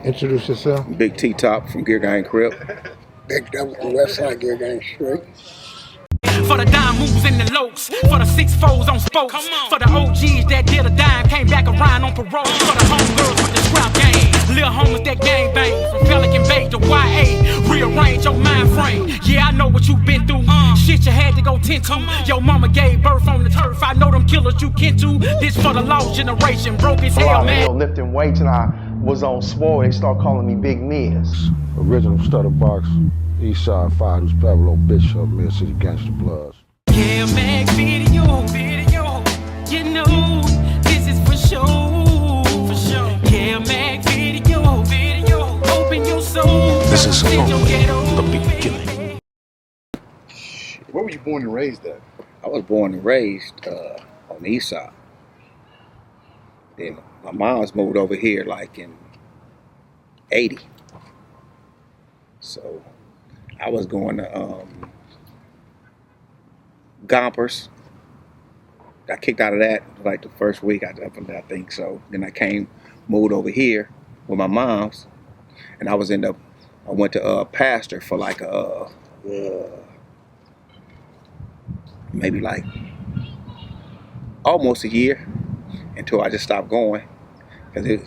Introduce yourself. Big T-Top from Geer Gang Crips. Big Devil from Westside Geer Gang Street. For the dime moves in the lokes, for the 6-4s on spokes, for the OGs that did a dime, came back around on parole, for the homegirls with the scrap game, little homies that gang bang, from Pelican Bay to YA, rearrange your mind frame. Yeah, I know what you've been through, shit you had to go tend to. Your mama gave birth on the turf, I know them killers you kin to. This for the lost generation, broke as hell, man. Lifting weights and I was on swole, they start calling me Big Miz. Original Stutter Box, Eastside 5, who's Pablo Bishop, Mill City Gangsta Bloods. Kev Mac video, you know, this is for sure. Kev Mac video, open your soul. This is only the beginning. Where were you born and raised at? I was born and raised on the east side. Then my mom's moved over here like in 80. So I was going to Gompers. Got kicked out of that like the first week I think so. Then I moved over here with my mom's, and I went to pastor for like maybe like almost a year until I just stopped going because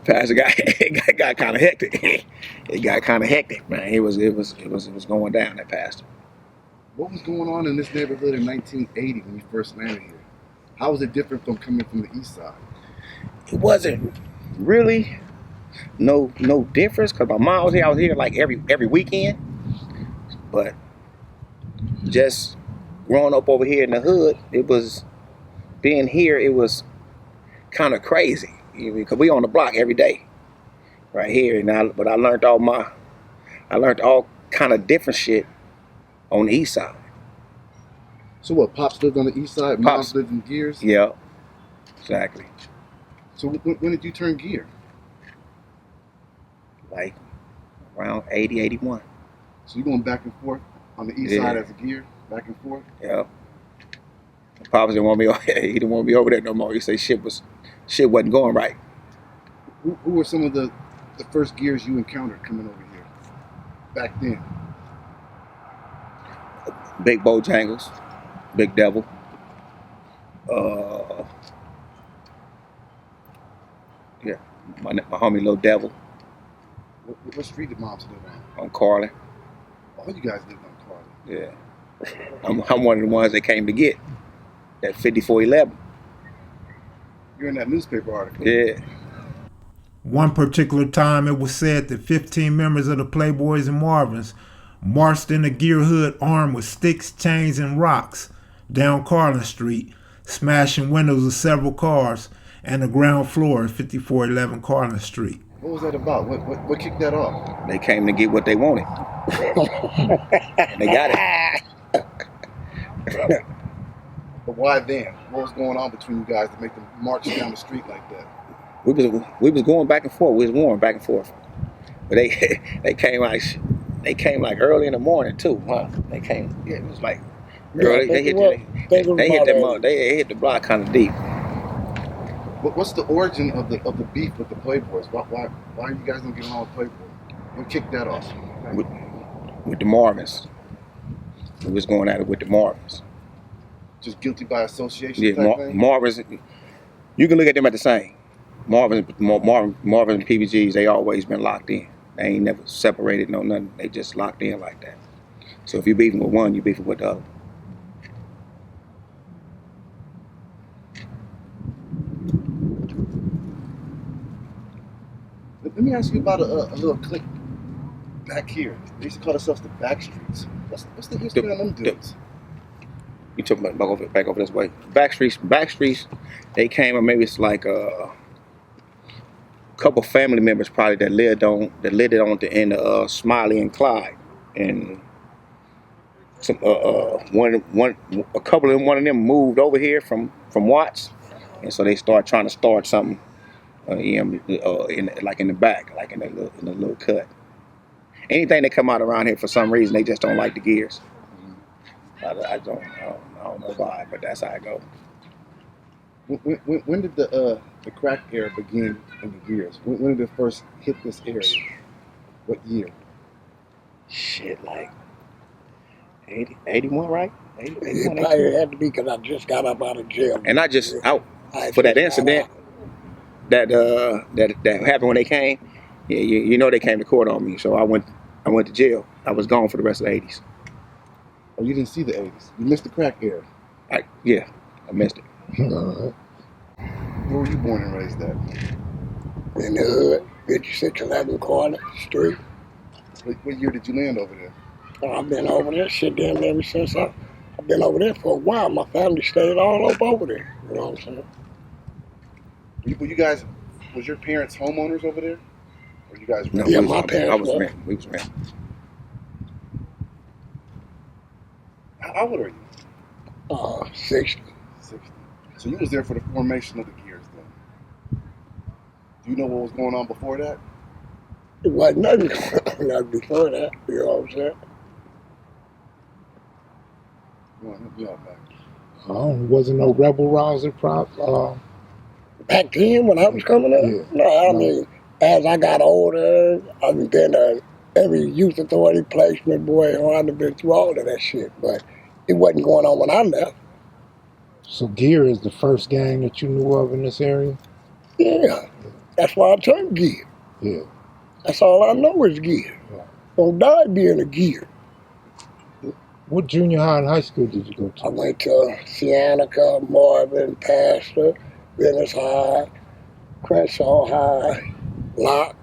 pastor got kind of hectic. It got kind of hectic, man. It was going down, that pastor. What was going on in this neighborhood in 1980 when you first landed here? How was it different from coming from the east side? It wasn't really no difference because my mom was here. I was here like every weekend, but just growing up over here in the hood, it was kind of crazy because we on the block every day, right here. But I learned all kind of different shit on the east side. So what? Pops lived on the east side. Moms lived in Geers. Yeah, exactly. So when did you turn gear? Like around 80, 81. So you going back and forth on the east side as a gear, back and forth? Yeah. Pops didn't want me. He didn't want me over there no more. He said shit wasn't going right. Who were some of the first gears you encountered coming over here back then? Big Bojangles, Big Devil. Yeah, my homie Lil Devil. What street did moms live on? On Carlin. All you guys lived on Carlin. Yeah. I'm one of the ones that came to get that 5411. You're in that newspaper article. Yeah. One particular time it was said that 15 members of the Playboys and Marvins marched in a gear hood armed with sticks, chains, and rocks down Carlin Street, smashing windows of several cars and the ground floor of 5411 Carlin Street. What was that about? What kicked that off? They came to get what they wanted. They got it. But why then? What was going on between you guys to make them march down the street like that? We was going back and forth. We was warring back and forth. But they came like early in the morning too, huh? They came. Yeah, it was like early. They hit the block kind of deep. What's the origin of the beef with the Playboys? Why you guys don't get along with Playboy? What kicked that off? With the Marvins. We was going at it with the Marvins. Just guilty by association. Yeah, Marvins. You can look at them at the same. Marvin and PBGs, they always been locked in. They ain't never separated, no nothing. They just locked in like that. So if you're beefing with one, you're beefing with the other. Let me ask you about a little clique back here. They used to call themselves the Backstreets. What's the history on them dudes? You talking about back over this way? Backstreets, they came, or maybe it's like a couple family members probably that lived on the end of Smiley and Clyde, and some a couple of one of them moved over here from Watts, and so they started trying to start something in the back, like in a little cut. Anything that come out around here for some reason, they just don't like the gears. I don't know why, but that's how it goes. When did the crack era begin in the Geers? When did it first hit this area? What year? Shit, like 80, 81, right? 80, It 81, probably 82. had to be because I just got up out of jail. And I just out I for that just got incident out. that happened when they came. Yeah, you know they came to court on me, so I went to jail. I was gone for the rest of the 80s. Oh, you didn't see the 80s. You missed the crack era. Yeah, I missed it. Where were you born and raised at? In the hood, 5611 Corner Street. What year did you land over there? Oh, I've been over there, shit down there ever since I've been over there for a while. My family stayed all over there. You know what I'm saying? Were you guys, was your parents homeowners over there? Or you guys No, Yeah, we my was, parents I was were. renting. We was renting. How old are you? 60. 60. So you was there for the formation of the Geers then. Do you know what was going on before that? It wasn't nothing, nothing before that. You know what I'm saying? You want to help me out, Mac? Wasn't no rebel rouser prop. Back then, when I was coming up, Yeah. no, I mean, as I got older, I've been every youth authority placement boy, I've been through all of that shit, but it wasn't going on when I left. So Geer is the first gang that you knew of in this area? Yeah, that's why I turned Geer. Yeah. That's all I know is Geer. Yeah. Don't die being a Geer. What junior high and high school did you go I to? went to Siennica, Marvin, Pastor, Venice High, Crenshaw High, Locke.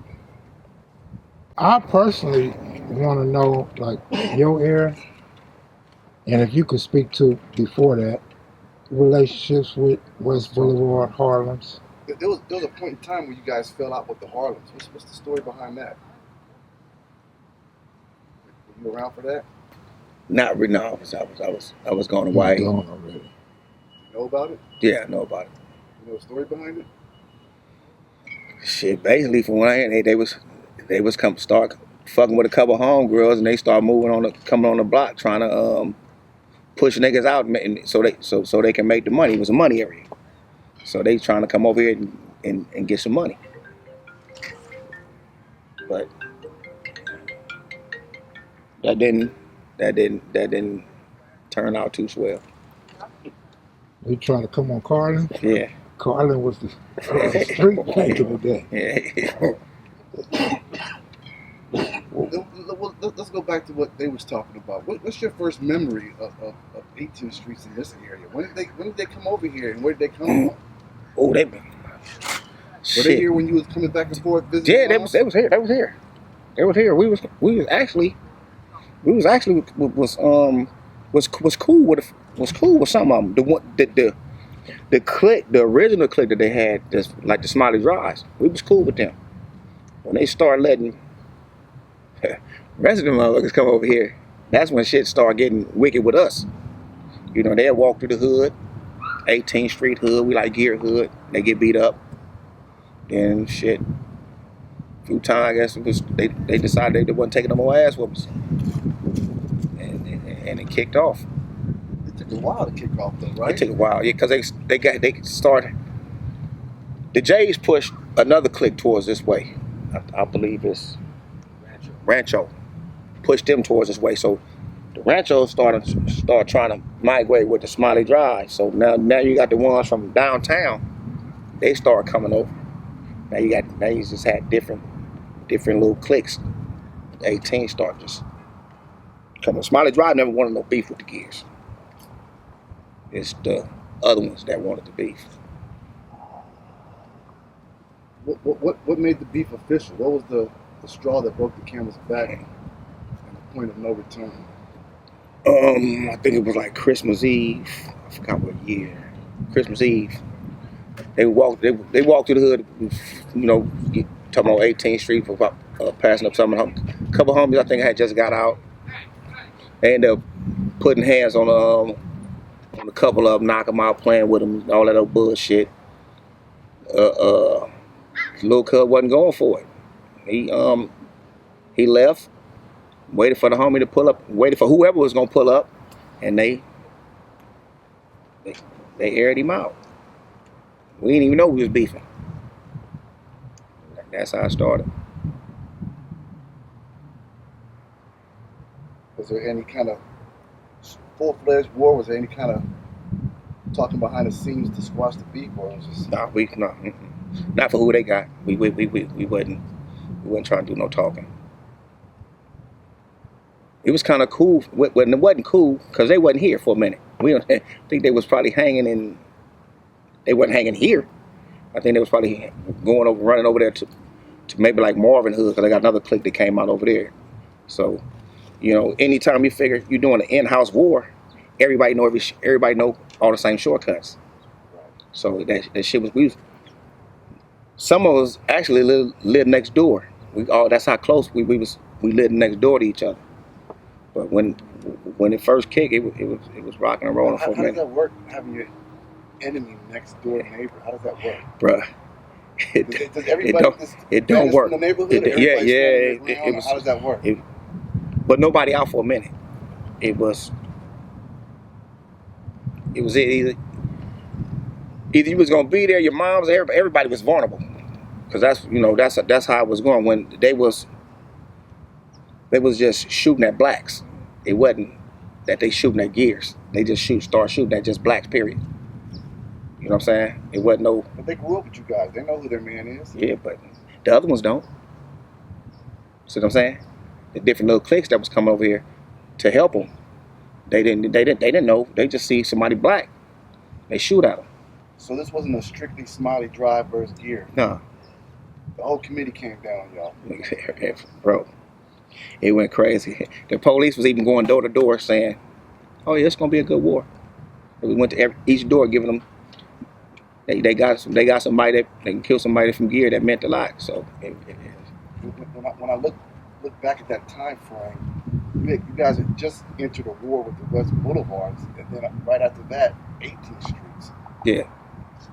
I personally want to know, like, your era, and if you could speak to, before that, relationships with West Boulevard, Harlem's. There was a point in time where you guys fell out with the Harlems. What's the story behind that? Were you around for that? Not really. No, I was going away. Gone already. You know about it? Yeah, I know about it. You know the story behind it? Shit, basically from when I had, they was come start fucking with a couple homegirls, and they start coming on the block trying to push niggas out, and so they can make the money. It was a money area, so they trying to come over here and get some money, but that didn't turn out too swell. They trying to come on Carlin? Yeah. Carlin was the street back in the day. Yeah. Well, let's go back to what they was talking about. What's your first memory of 18th Streets in this area? When did they come over here, and where did they come from? Oh, they Were they here when you was coming back and forth visiting? Yeah, they was here. They was here. They was here. We was actually cool with some of them. The one the clique, the original clique that they had, like the Smiley Drives, we was cool with them. When they started letting rest of them motherfuckers come over here, that's when shit started getting wicked with us. You know, they'd walk through the hood, 18th Street hood, we like Geer hood, they get beat up. Then shit, a few times I guess it was they decided they wasn't taking no more ass whoopers. And it kicked off. It took a while to kick off though, right? It took a while, yeah, because they started. The Jays pushed another clique towards this way. I believe it's Rancho. Pushed them towards this way. So the Rancho started trying to migrate with the Smiley Drive. So now you got the ones from downtown. They start coming over. Now you just had different little cliques. 18 start just coming. Smiley Drive never wanted no beef with the Geers. It's the other ones that wanted the beef. What made the beef official? What was the straw that broke the camel's back and the point of no return? I think it was like Christmas Eve. I forgot what year. Christmas Eve. They walked through the hood, you know, talking about 18th Street for passing up some of them. A couple homies I think had just got out. They ended up putting hands on a couple of them, knock them out, playing with them, all that old bullshit. Little cub wasn't going for it. He left, waited for the homie to pull up, waited for whoever was gonna pull up, and they aired him out. We didn't even know we was beefing. That's how it started. Was there any kind of full-fledged war? Was there any kind of talking behind the scenes to squash the beef, or was it just Not for who they got. We wasn't trying to do no talking. It was kind of cool. It wasn't cool because they wasn't here for a minute. We don't think they was probably hanging in. They wasn't hanging here. I think they was probably running over there to maybe like Marvin Hood, because they got another clique that came out over there. So, you know, anytime you figure you're doing an in-house war, everybody know all the same shortcuts. So that shit was some of us actually lived next door. That's how close we lived next door to each other. But when it first kicked, it was rocking and rolling for a minute. How does that work, having your enemy next door neighbor? How does that work? Bruh. It don't work. In the neighborhood, how does that work? But nobody out for a minute. It was either you was gonna be there, your moms, everybody was vulnerable, because that's how it was going when they was just shooting at blacks. It wasn't that they shooting at Geers. They just start shooting at just blacks, period. You know what I'm saying? It wasn't no. But they grew up with you guys. They know who their man is. Yeah, but the other ones don't. See what I'm saying? The different little cliques that was coming over here to help them, they didn't know. They just see somebody black, they shoot at them. So this wasn't a strictly Smiley Drive versus Geer. No. The whole committee came down, y'all. Bro, it went crazy. The police was even going door to door saying, "Oh yeah, it's gonna be a good war." And we went to each door giving them. They got somebody that they can kill somebody from Geer that meant a lot. So when I look back at that time frame, you guys had just entered a war with the West Boulevards, and then right after that, 18th Streets. Yeah.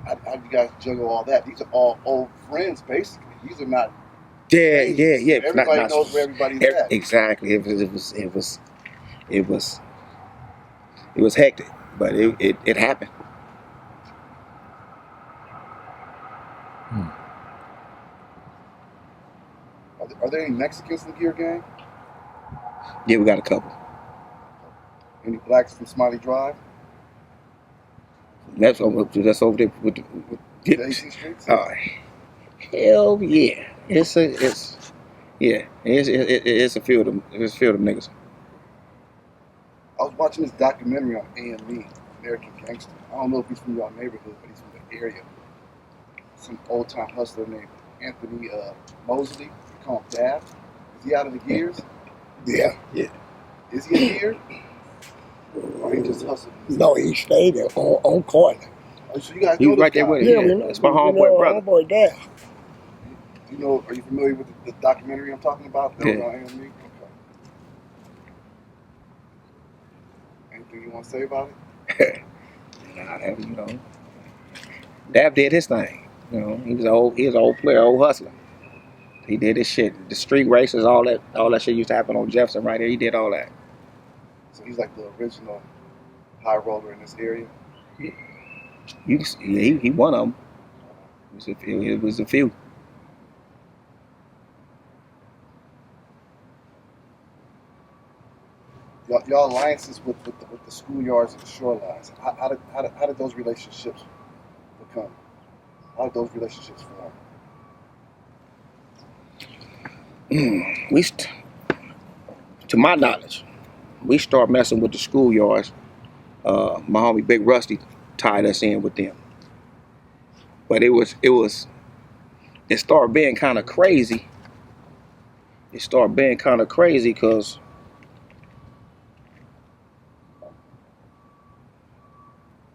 How do you guys juggle all that? These are all old friends, basically. These are not. Yeah. Everybody knows where everybody's at. Exactly. It was hectic, but it happened. Are there any Mexicans in the Geer Gang? Yeah, we got a couple. Any blacks from Smiley Drive? That's over there with the 18th Streets? Hell yeah! It's a few of them. It's a few of them niggas. I was watching this documentary on AME, American Gangster. I don't know if he's from your neighborhood, but he's from the area. Some old time hustler named Anthony Mosley. They call him Dad. Is he out of the Geers? Yeah. Is he a Geer? Or he just hustled? No, he stayed there on corner. Oh, so you guys He know was right there with him. Yeah, it's my homeboy brother. Homeboy Dad. Are you familiar with the documentary I'm talking about? That was on AME? Okay. Anything you want to say about it? Dab did his thing. He was an old player, old hustler. He did his shit. The street races, all that shit used to happen on Jefferson right there. He did all that. So he's like the original high roller in this area? He one of them. It was a few. Y'all alliances with the schoolyards and the shorelines. How did those relationships become? How did those relationships form? To my knowledge, we started messing with the schoolyards. My homie Big Rusty tied us in with them. But it started being kind of crazy. It started being kind of crazy because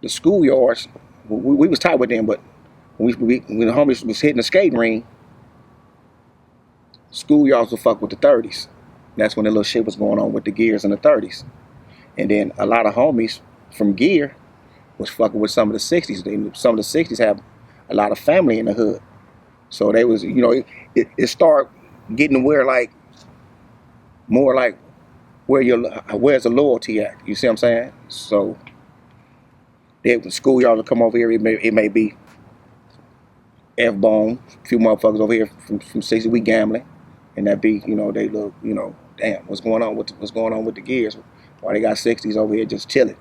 the schoolyards, we was tight with them, but when the homies was hitting the skating ring, schoolyards would fuck with the 30s. That's when the little shit was going on with the Geers in the 30s. And then a lot of homies from Geer was fucking with some of the 60s. Some of the 60s have a lot of family in the hood. So they was, it started getting where more like where's the loyalty at? You see what I'm saying? So the schoolyards will come over here, it may be F-Bone, a few motherfuckers over here from 60, we gambling. And that be, you know, they look, you know, damn, what's going on with the Geers? Why they got 60s over here just chilling?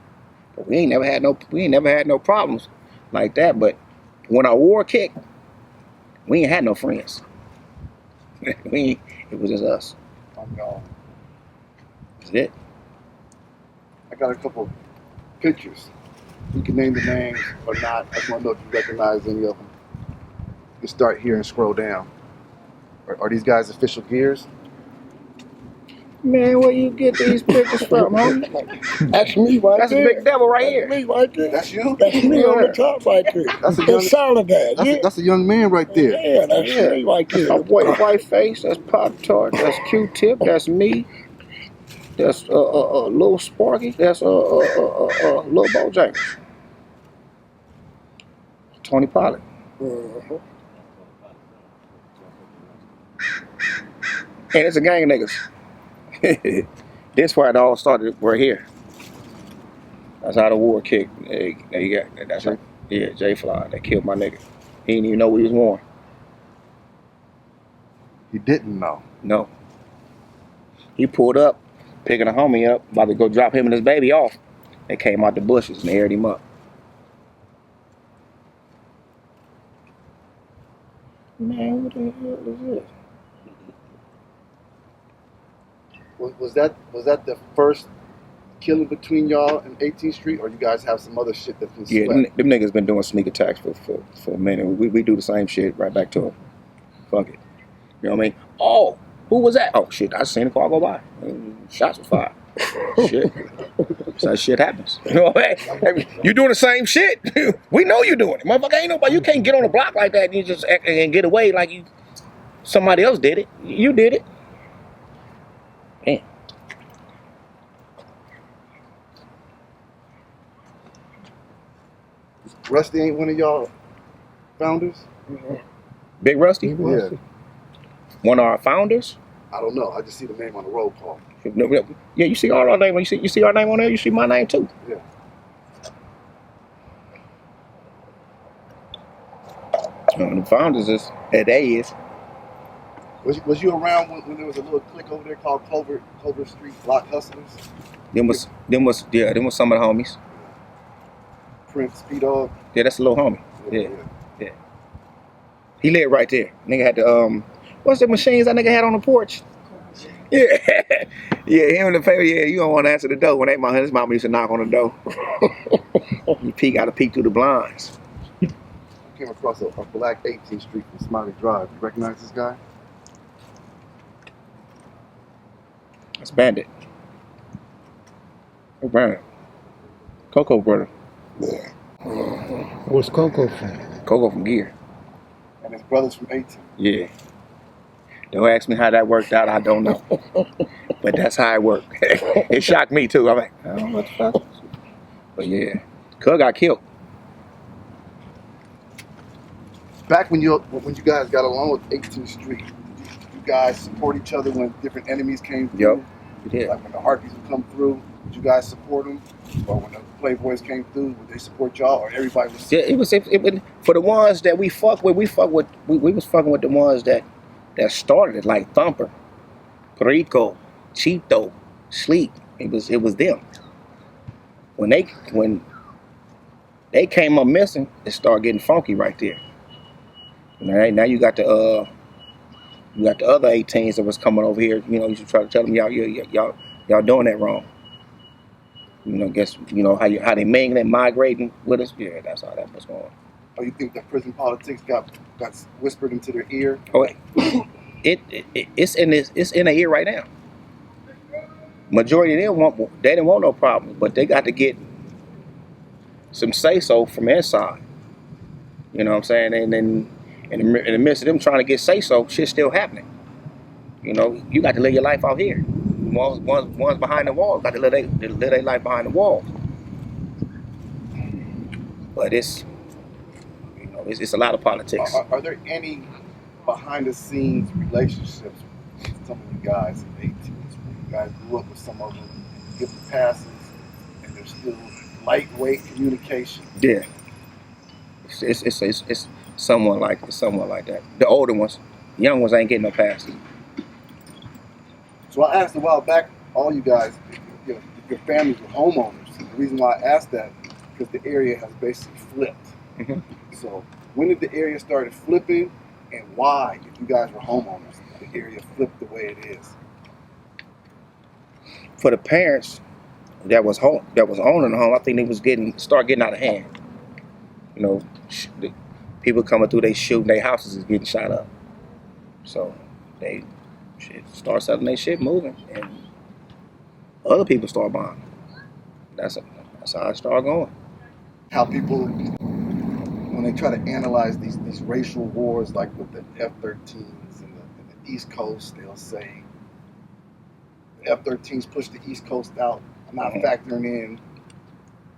But we ain't never had no problems like that. But when our war kicked, we ain't had no friends. It was just us. I'm gone. That's it. I got a couple pictures. You can name the names or not. I just want to know if you recognize any of them. You start here and scroll down. Are these guys official Geers? Man, where you get these pictures from, homie? That's me right That's there. a big devil right here. That's me right there. That's you? That's me on the top right there. That's a young, That's Solidad. Yeah. that's a young man right there. Yeah, that's me right there. That's my boy Whiteface. That's Pop Tart. That's Q-Tip. That's me. That's Lil Sparky. That's Lil Bojangles. Tony Pollard. Uh-huh. And it's a gang of niggas. This why it all started. We're here. That's how the war kicked. That's right. Yeah, J Fly. They killed my nigga. He didn't even know we was warm. He didn't know. No. He pulled up, picking a homie up, about to go drop him and his baby off. They came out the bushes and aired him up. Man, what the hell is this? Was that the first killing between y'all and 18th Street, or you guys have some other shit that's been Yeah, swept? them niggas been doing sneak attacks for a minute. We do the same shit right back to them. Fuck it. You know what I mean? Oh, who was that? Oh shit, I seen a car go by. Shots were fired. Shit. So that shit happens. You know what I mean? You doing the same shit. We know you doing it. Motherfucker, ain't nobody. You can't get on the block like that and you just act and get away like somebody else did it. You did it. Man. Rusty ain't one of y'all founders? Big Rusty? Yeah. One of our founders? I don't know. I just see the name on the roll call. Yeah, you see all our name. You see our name on there. You see my name too. Yeah. The founders is they is. Was you around when there was a little clique over there called Clover Street Block Hustlers? Them was some of the homies. Prince, P-Dog? Yeah, that's a little homie. Yeah. He lived right there. Nigga had the what's the machines that nigga had on the porch? Yeah. Yeah, him and the family, yeah, you don't want to answer the door. When his mama used to knock on the door. You gotta peek through the blinds. Came across a black 18th Street from Smiley Drive. You recognize this guy? That's Bandit. Oh, Bandit. Coco brother. Yeah. Where's Coco from? Coco from Geer. And his brother's from 18. Yeah. Don't ask me how that worked out. I don't know. But that's how it worked. It shocked me too. I'm like, I don't know what the fuck. But yeah, Cug got killed. Back when you guys got along with 18th Street, did you guys support each other when different enemies came through? Yep, we did. Like when the Harpies would come through, would you guys support them? Or when the Playboys came through, would they support y'all? Or everybody was? Yeah, it was for the ones that we fuck with. We was fucking with the ones that started it, like Thumper, Perico, Cheeto, Sleep. It was them. When they came up missing, it started getting funky right there. Now you got the other 18s that was coming over here. You know, you should try to tell them y'all doing that wrong. You know, guess you know how they mingling and migrating with us. Yeah, that's how that was going. Oh, you think that prison politics got whispered into their ear? Oh, it's in their ear right now. Majority of them they didn't want no problem, but they got to get some say so from inside. You know what I'm saying? And then in the midst of them trying to get say so, shit's still happening. You know, you got to live your life out here. One's behind the wall, got to live their life behind the wall. But it's a lot of politics. Are there any behind the scenes relationships with some of you guys in 18s? You guys grew up with some of them, you give them passes, and there's still lightweight communication. Yeah. It's someone like that. The older ones, young ones ain't getting no pass. So I asked a while back, all you guys, if your families were homeowners. The reason why I asked that, because the area has basically flipped. Mm-hmm. So when did the area started flipping, and why, if you guys were homeowners, the area flipped the way it is? For the parents that was owning the home, I think they was start getting out of hand. You know, the people coming through, they shooting, their houses is getting shot up. So they start selling their shit, moving, and other people start buying. That's how it started going. How people, when they try to analyze these racial wars, like with the F-13s in the East Coast, they'll say the F-13s push the East Coast out, not factoring in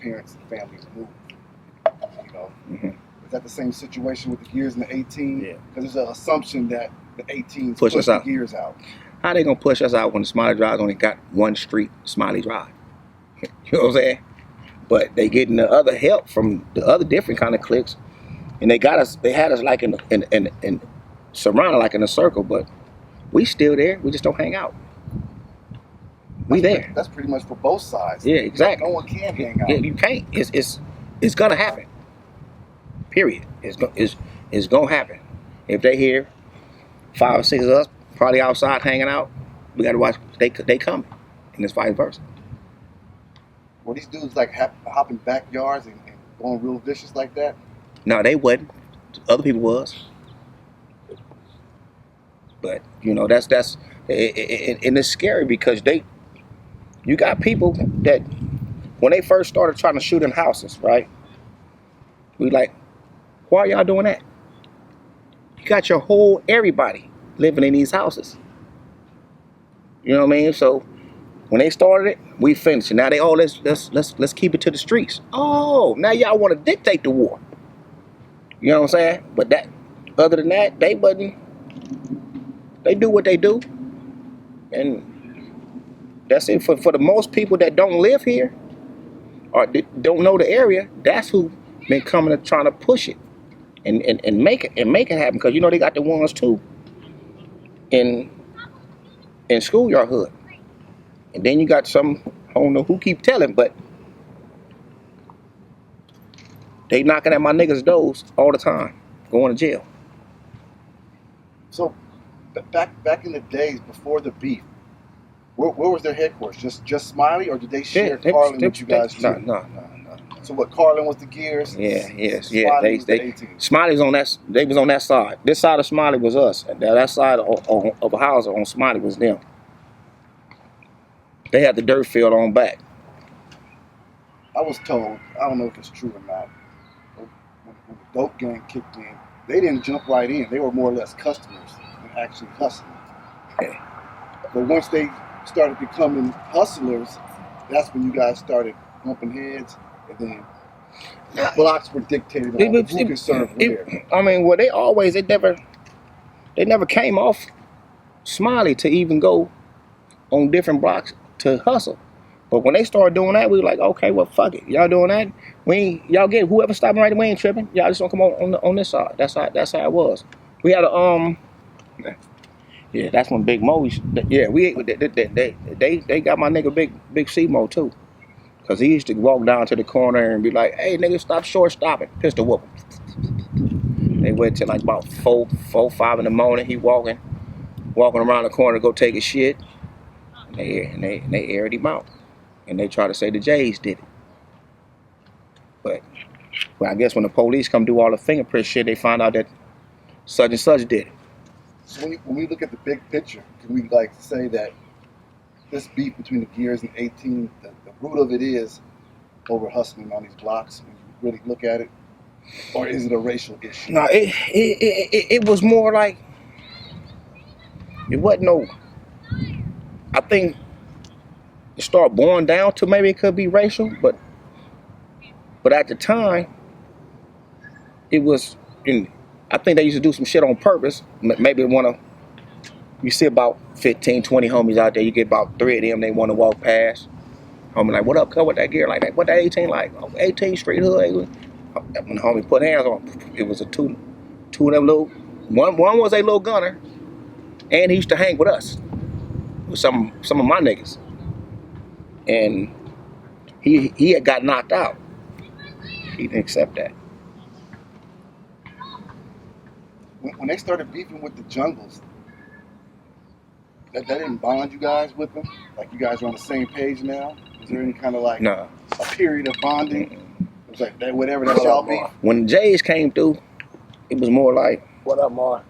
parents and families move. You know, is that the same situation with the Geers and the 18? Yeah. Because there's an assumption that the 18s push us out. The Geers out. How they gonna push us out when the Smiley Drive only got one street, Smiley Drive? You know what I'm saying? But they getting the other help from the other different kind of cliques, and they had us like in surrounded like in a circle, but we still there. We just don't hang out. We there. That's pretty much for both sides. Yeah, exactly. No one can hang out. Yeah, you can't. It's gonna happen. Period. It's gonna happen. If they hear 5 or 6 of us probably outside hanging out, we gotta watch. They coming, and it's vice versa. Were these dudes like hopping backyards and going real vicious like that? No, they wasn't. Other people was. But you know, that's and it's scary because you got people that when they first started trying to shoot in houses, right? We like, why are y'all doing that? You got your whole everybody living in these houses. You know what I mean? So when they started it, we finished. And now they let's keep it to the streets. Oh, now y'all want to dictate the war. You know what I'm saying? But that, other than that, they do what they do, and that's it. For the most people that don't live here or don't know the area, that's who been coming and trying to push it and make it happen. Because you know they got the ones too in schoolyard hood, and then you got some, I don't know who keep telling, but they knocking at my niggas' doors all the time, going to jail. So back in the days before the beef, where was their headquarters? Just Smiley, or did they share Carlin with you guys too? No. So what, Carlin was the Geers? Yeah. Smiley was the 18. Smiley's on that. They was on that side. This side of Smiley was us, and that side of a house on Smiley was them. They had the dirt field on back. I was told, I don't know if it's true or not, when the dope gang kicked in, they didn't jump right in. They were more or less customers than actually hustlers. Okay. But once they started becoming hustlers, that's when you guys started bumping heads, and then blocks were dictated on who could serve where. I mean, well, they never came off Smiley to even go on different blocks to hustle. But when they started doing that, we were like, okay, well, fuck it. Y'all doing that? Y'all get whoever stopping right, we ain't tripping. Y'all just don't come on this side. That's how it was. We had a yeah, that's when Big Mo. Yeah, they got my nigga Big C-Mo too, cause he used to walk down to the corner and be like, hey nigga, stop short stopping, pistol whoop him. They went till like about 4, 5 in the morning. He walking around the corner to go take a shit. And they aired him out. And they try to say the Jays did it. But I guess when the police come do all the fingerprint shit, they find out that such and such did it. So when we look at the big picture, can we like say that this beef between the Geers and 18, the root of it is over hustling on these blocks when you really look at it? Or is it a racial issue? No, it was more like, it wasn't no, I think it started boiling down to maybe it could be racial, but at the time, it was, I think they used to do some shit on purpose. Maybe you see about 15, 20 homies out there, you get about 3 of them, they want to walk past. Homie like, what up, cuz, with that gear like that? What that 18 like? 18 street hood. When the homie put hands on, it was a 2 Two of them little, one was a little gunner, and he used to hang with us, with some of my niggas. And he had got knocked out. He didn't accept that. When they started beefing with the Jungles, that didn't bond you guys with them? Like you guys are on the same page now? Is there any kind of like Nah. a period of bonding? It was like that, whatever that's y'all beef? When the Jays came through, it was more like, What up, Mar?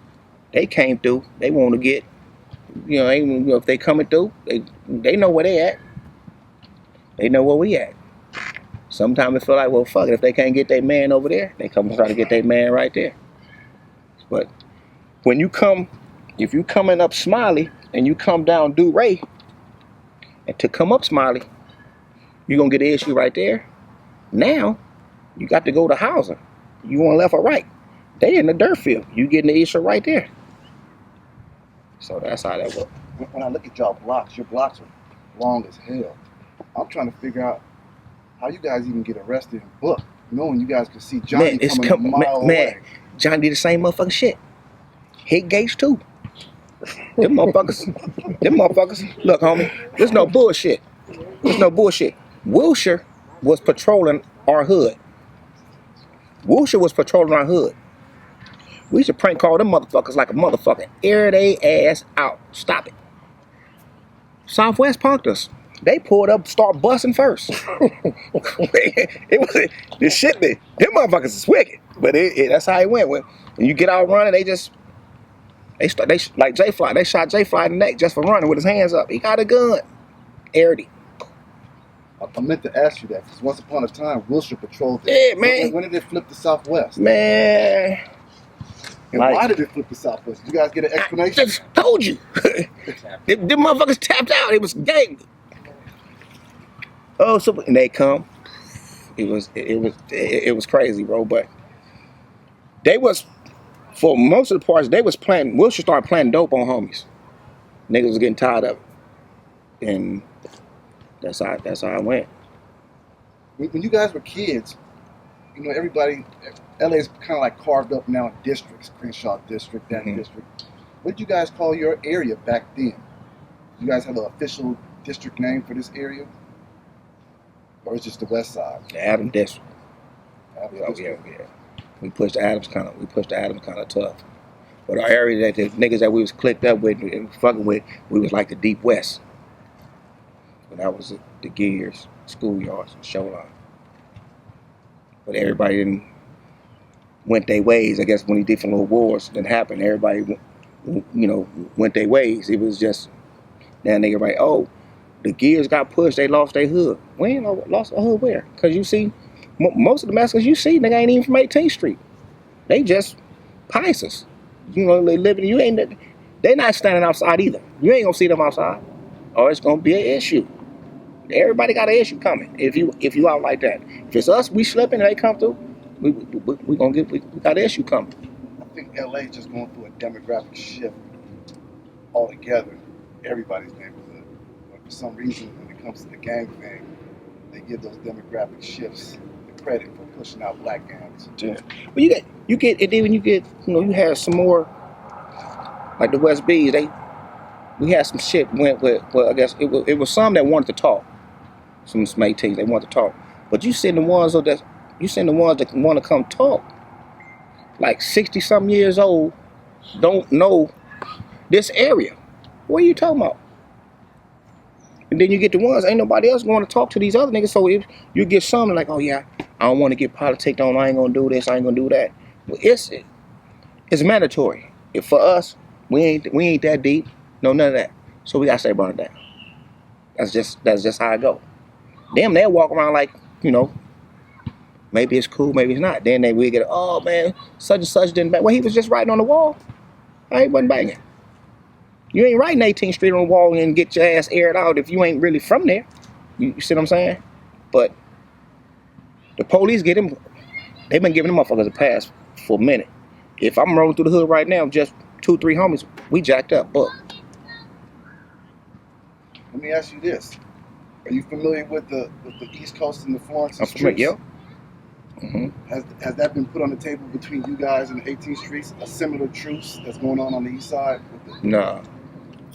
they came through, they want to get, if they coming through, they know where they at. They know where we at. Sometimes it feel like, well, fuck it, if they can't get their man over there, they come and try to get their man right there. But when you come, if you coming up Smiley and you come down DuRay, and to come up Smiley, you're gonna get an issue right there. Now, you got to go to housing. You want left or right. They in the dirt field. You getting the issue right there. So that's how that works. When I look at y'all blocks, your blocks are long as hell. I'm trying to figure out how you guys even get arrested and booked, knowing you guys could see Johnny coming a mile away. Johnny did the same motherfucking shit. Hit gates too. Them motherfuckers. Look, homie, there's no bullshit. Wilshire was patrolling our hood. We used to prank call them motherfuckers like a motherfucker. Air they ass out. Stop it. Southwest punked us. They pulled up, start busting first. It was this shit. Them motherfuckers is wicked, but that's how it went. When you get out running, they like J Fly. They shot J Fly in the neck just for running with his hands up. He got a gun. Aired it. I meant to ask you that because once upon a time, Wilshire patrolled it. Yeah, man. When did it flip to Southwest? Man. And why did it flip to Southwest? Did you guys get an explanation? I just told you. Them motherfuckers tapped out. It was gang. Oh, so and they come. It was crazy, bro. But they was, for most of the parts, they was playing. Wilshire started playing dope on homies. Niggas was getting tired of it, and that's how it went. When you guys were kids, everybody, LA is kind of like carved up now in districts. Crenshaw district, that district. What did you guys call your area back then? Do you guys have an official district name for this area? Or it's just the west side? The Adams district. Yeah. We pushed the Adams kind of tough. But our area that the niggas that we was clicked up with and fucking with, we was like the deep west. But that was the Geers, schoolyards, and showline. But everybody didn't went their ways. I guess when these different little wars that happened, everybody went their ways. It was just now nigga right, oh, the Geers got pushed, they lost their hood. We ain't lost our hood where? Because you see, most of the Mexicans you see, nigga ain't even from 18th Street. They just Pisces. They living, they not standing outside either. You ain't gonna see them outside. Or it's gonna be an issue. Everybody got an issue coming if you out like that. If it's us, we slipping and they come through, we got an issue coming. I think LA just going through a demographic shift altogether. Everybody's neighborhood. But for some reason, when it comes to the gang thing, they give those demographic shifts the credit for pushing out black gangs. Yeah. Well, you get, and then when you have some more like the West B's. We had some shit went with. Well, I guess it was some that wanted to talk. Some 18s, they wanted to talk. But you send the ones that want to come talk, like 60-something years old, don't know this area. What are you talking about? And then you get the ones, ain't nobody else going to talk to these other niggas. So if you get some like, oh yeah, I don't want to get politicked on. I ain't gonna do this. I ain't gonna do that. Well, it's mandatory. If for us, we ain't that deep. No, none of that. So we gotta say burn it down. That's just how I go. Them, they'll walk around like, maybe it's cool, maybe it's not. Then we get, oh man, such and such didn't bang. Well, he was just writing on the wall. I wasn't banging. You ain't writing 18th Street on the wall and get your ass aired out if you ain't really from there. You see what I'm saying? But the police they've been giving them motherfuckers a pass for a minute. If I'm rolling through the hood right now, just 2-3 homies, we jacked up. But let me ask you this. Are you familiar with the East Coast and the Florence? I'm familiar, Has that been put on the table between you guys and the 18th Streets? A similar truce that's going on the east side? No.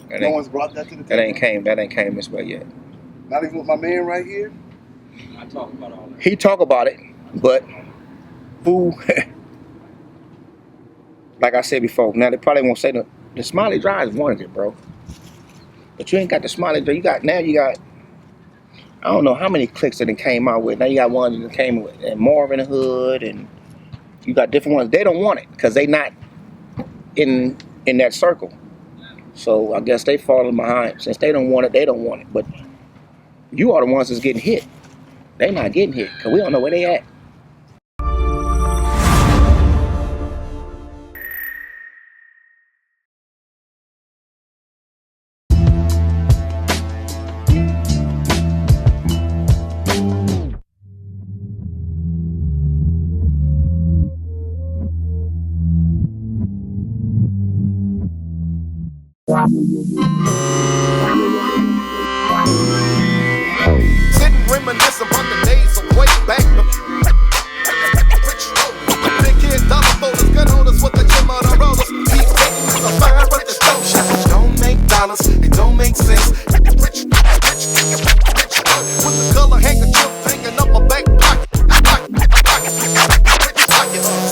No one's brought that to the table? That ain't came this way yet. Not even with my man right here? He talk about it, but fool, like I said before, now they probably won't say the Smiley Drive is one of it, bro. But you ain't got the Smiley Drive. You got I don't know how many cliques that it came out with. Now you got one that came with and Marvin Hood, and you got different ones. They don't want it because they not in that circle. So I guess they falling behind. Since they don't want it, they don't want it. But you are the ones that's getting hit. They not getting hit because we don't know where they at. Sitting reminiscing about the days of way back. Big kid dollar folders, gun holders with the gym on the rollers. Keep taking this a fire at the stove shop. Don't make dollars, it don't make sense. Rich, with the color handkerchief hanging up my back pocket.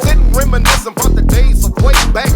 Sitting reminiscing about the days of way back.